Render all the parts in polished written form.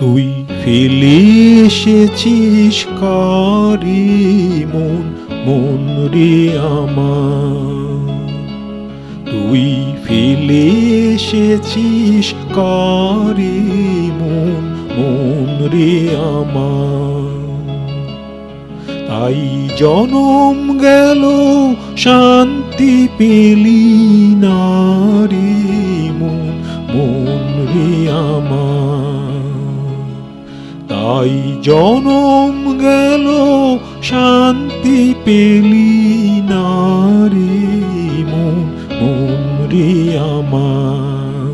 তুই ফেলে এসেছিস কারি মন, মন রে আমার। তুই ফেলে এসেছিস কারি মন, মন রে আমার। তাই জনম গেল শান্তি পেলি না রে মন, মন রে আমার। তাই জনম গেল শান্তি পেলি না রে মন, মন রে আমার।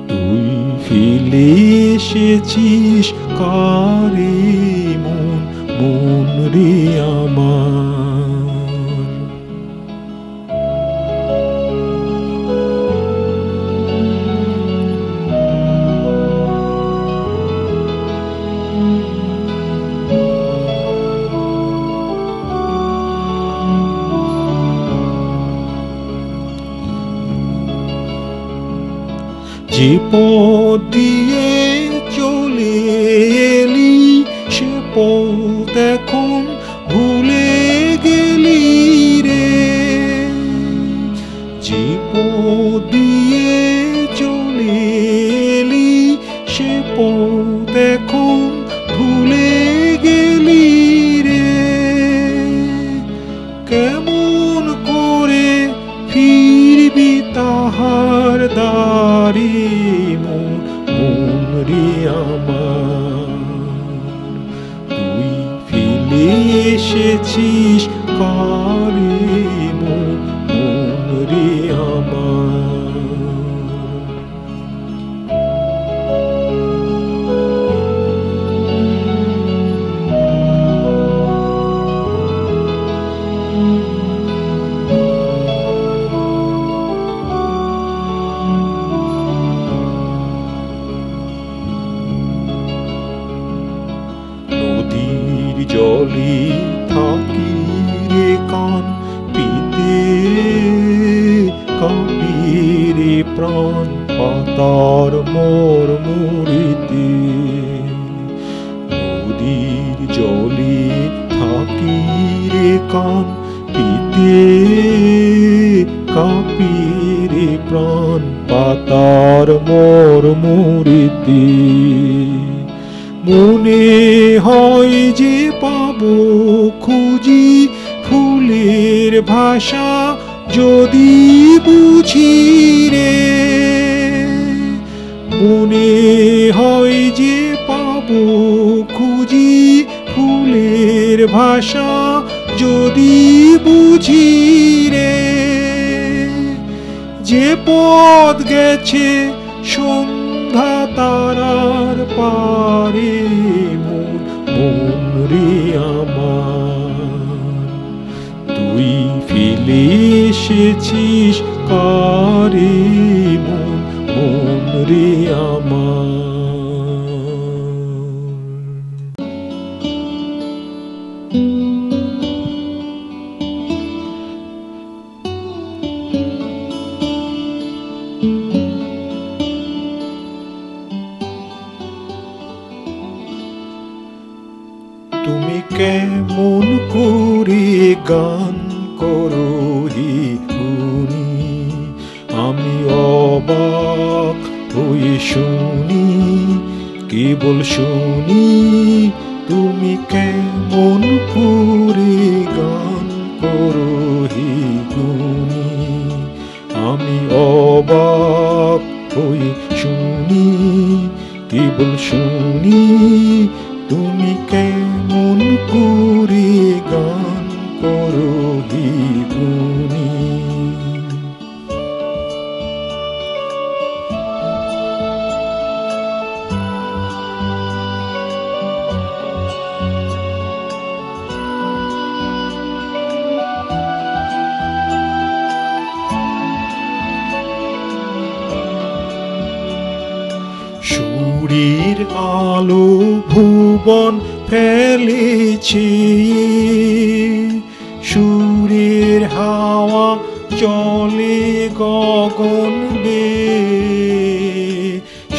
তুই ফেলে এসেছিস কারে মন, মন রে আমার। যে পথ দিয়ে চলে এলি সে পথ এখন ভুলে গেলি রে। যে পথ দিয়ে চলে এলি সে পথ এখন ভুলে গেলি রে। কেমন করে ফিরবি তাহার দ্বারে মন, মন রে আমার। তুই ফেলে এসেছিস কারে মন, মন রে আমার। নদীর জলে থাকি রে কান পিতে, কাঁপি রে প্রাণ পাতার মরমরিতে। নদীর জলে থাকি রে কান পিতে, কাঁপি রে প্রাণ পাতার মরমরিতে। মনে হয় যে পাবো খুঁজি ফুলের ভাষা যদি বুঝি রে। মনে হয় যে পাবো খুঁজি ফুলের ভাষা যদি বুঝি রে। যে পথ গেছে সন্ধ্যা তারার পারে মন, মন রে আমার। তুই ফেলে এসেছিস কারে মন, মন রে আমার। তুমি কেমন করে গান করো হে গুণী, আমি অবাক হয়ে শুনি, কেবল শুনি। তুমি কেমন করে গান করো হে গুণী, আমি অবাক হয়ে শুনি, কেবল শুনি। তুমি কেমন করে গান করো হে গুণী। সুরের আলো ভুবন ফেলেছে, সুরের হাওয়া চলে গগন বেয়ে।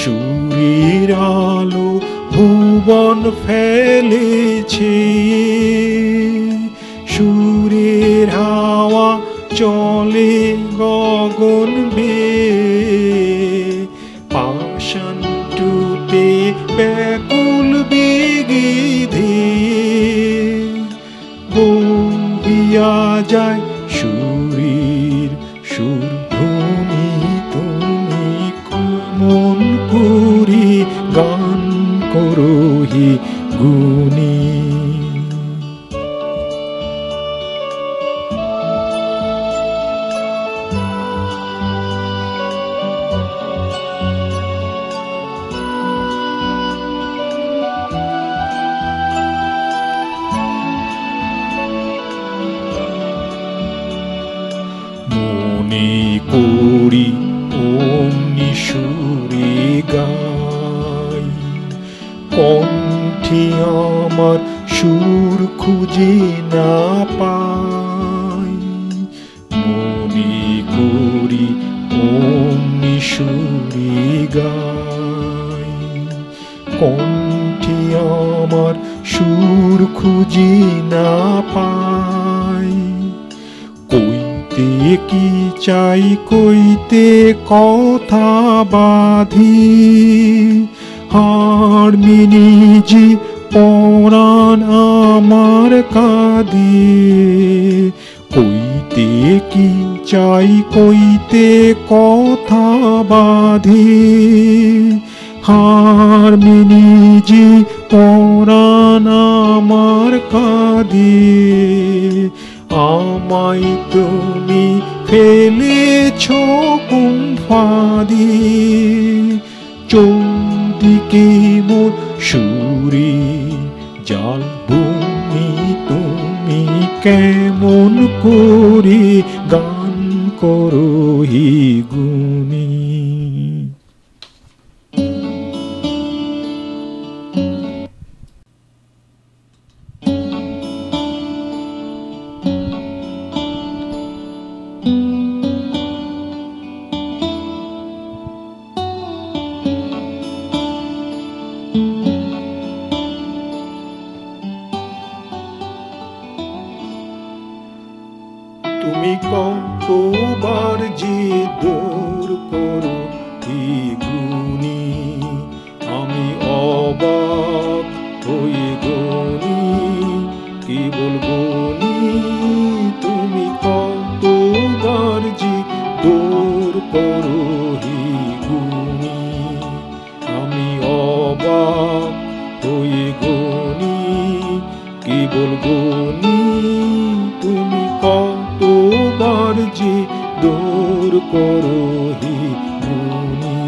সুর সুরের আলো ভুবন ফেলেছে, সুরের হাওয়া চলে গগন বেয়ে, পাষাণ টুটে ব্যাকুল বেগে ধেয়ে বহিয়া যায় সুরের সুরধ্বনি। তুমি কেমন করে গান করো হে গুণী। মনে করি অমনি সুরে গাই, কণ্ঠে আমার সুর খুঁজে না পাই। মনে করি অমনি সুরে গাই, কণ্ঠে আমার সুর খুঁজে না পাই। কইতে কি চাই কইতে কথা বাঁধি, হাড় মিনিজি পরাণ আমার কাঁদি। কইতে কি চাই কইতে কথা বাঁধি, হাড় মিনিজি পরাণ আমার কাঁদি। আমায় তুমি ফেলেছ কোন ফাঁদে, চৌদিকে মোর সুরে জাল বুনি। তুমি কেমন করে গান করো হে গুণী। তুমি কতবার যে দূর করো হে গুণী, আমি অবাক হয়ে গুণী, কেবল গুণী। তুমি কতবার যে দূর করো হে গুণী, আমি অবাক হয়ে গুণী, কেবল গুণী। তুমি কতবার যে দূর করো হে গুণী।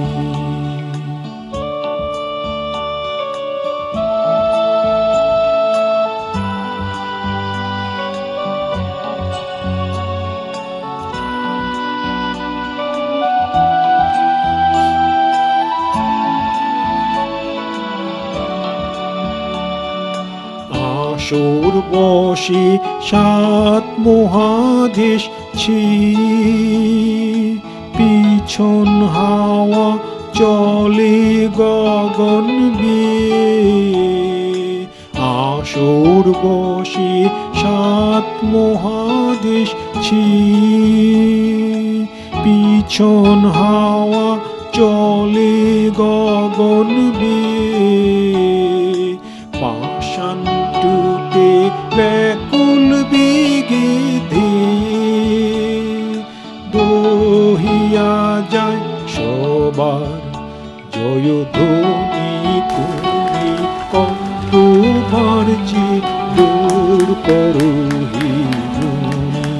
আসর বসে সাত মহাদেশ ছি, পিছন হাওয়া চলে গগন বেয়ে। আসর বসে সাত মহাদেশ ছি, পিছন হাওয়া চলে গগন বেয়ে। পাষাণ টুটে ব্যাকুল বেগে ধেয়ে বহিয়া যায় সবার জয়ধ্বনি। তুমি কতবার যে দূর করো হে গুণী।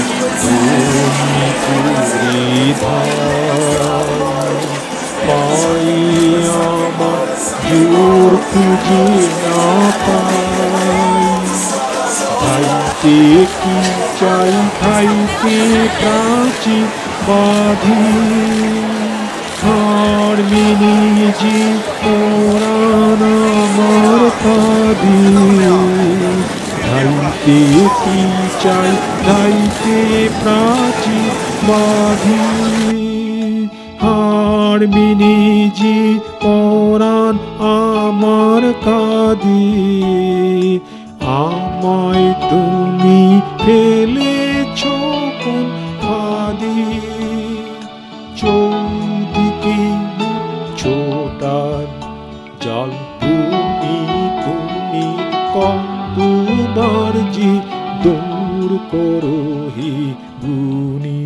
তুমি পুরি ধাই পাই আমার জোর খুঁজে না পাই খাইতে কি চাই খাইতে প্রাচী বাঁধি হার মেনে যে পরাণ আমার কাঁদি খাইতে কি চাই খাইতে প্রাচী বাঁধি হার মেনে যে পরাণ আমার কাঁদি আমায় তুমি ফেলেছ কোন ফাঁদে চৌদিকে ছোটার জাল তুমি কতবার যে দূর করো হে গুণী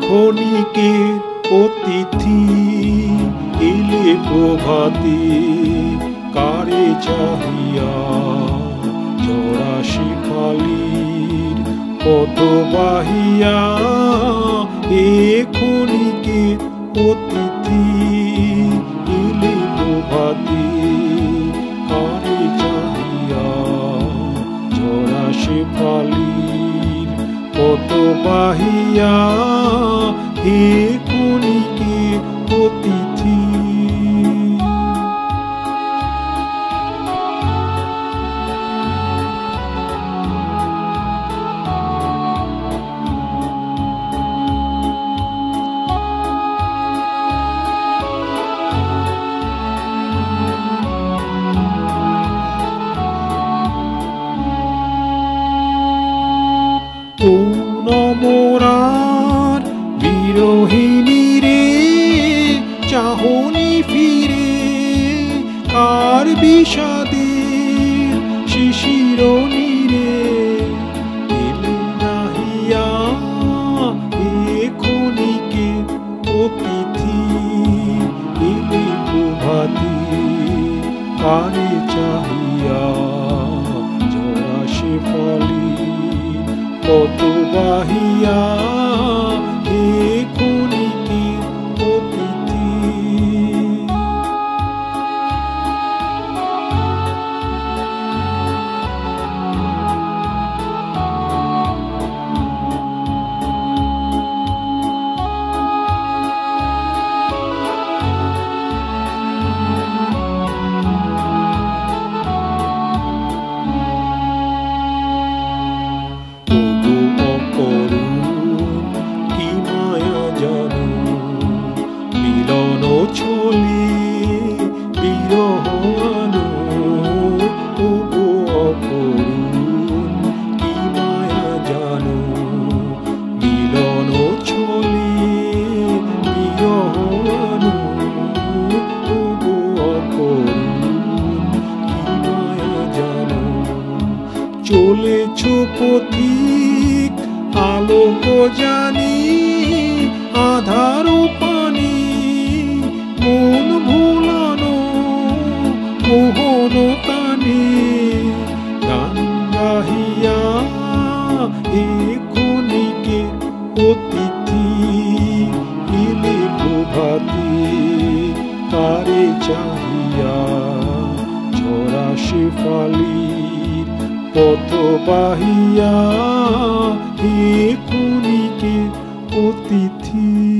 ক্ষণিকের অতিথি এলে প্রভাতে কারে চাহিয়া চড়া শিখালির পথ বাহিয়া এ ক্ষণিকের অতিথি এলে প্রভাতে কারে চাহিয়া চড়া শিখালির পথ বাহিয়া হে ক্ষণিকে অতিথি মোরার বিরোহিনী রে চাহনি ফিরে কার বিষাদের শিশিরনি রে এলে নাহিয়া এ ক্ষণিকে অতিথি এলে প্রভাতি কারে চাহিয়া জরা শেফালি পথ বাহিয়া হে ক্ষণিকে অতিথি ছলি বিরহ আনো ওগো অপরূণ কি মায়া জানো মিলন ছলি বিরহ আনো ওগো অপরূণ কি মায়া জানো চলেছ পথিক আলোক জানি আধার পানি মন ভুলানো মোহন তানে গান গাহিয়া এ ক্ষণিকে অতিথি এলে প্রভাতি কারে চাহিয়া ঝরা শেফালির পথ বাহিয়া এ ক্ষণিকে অতিথি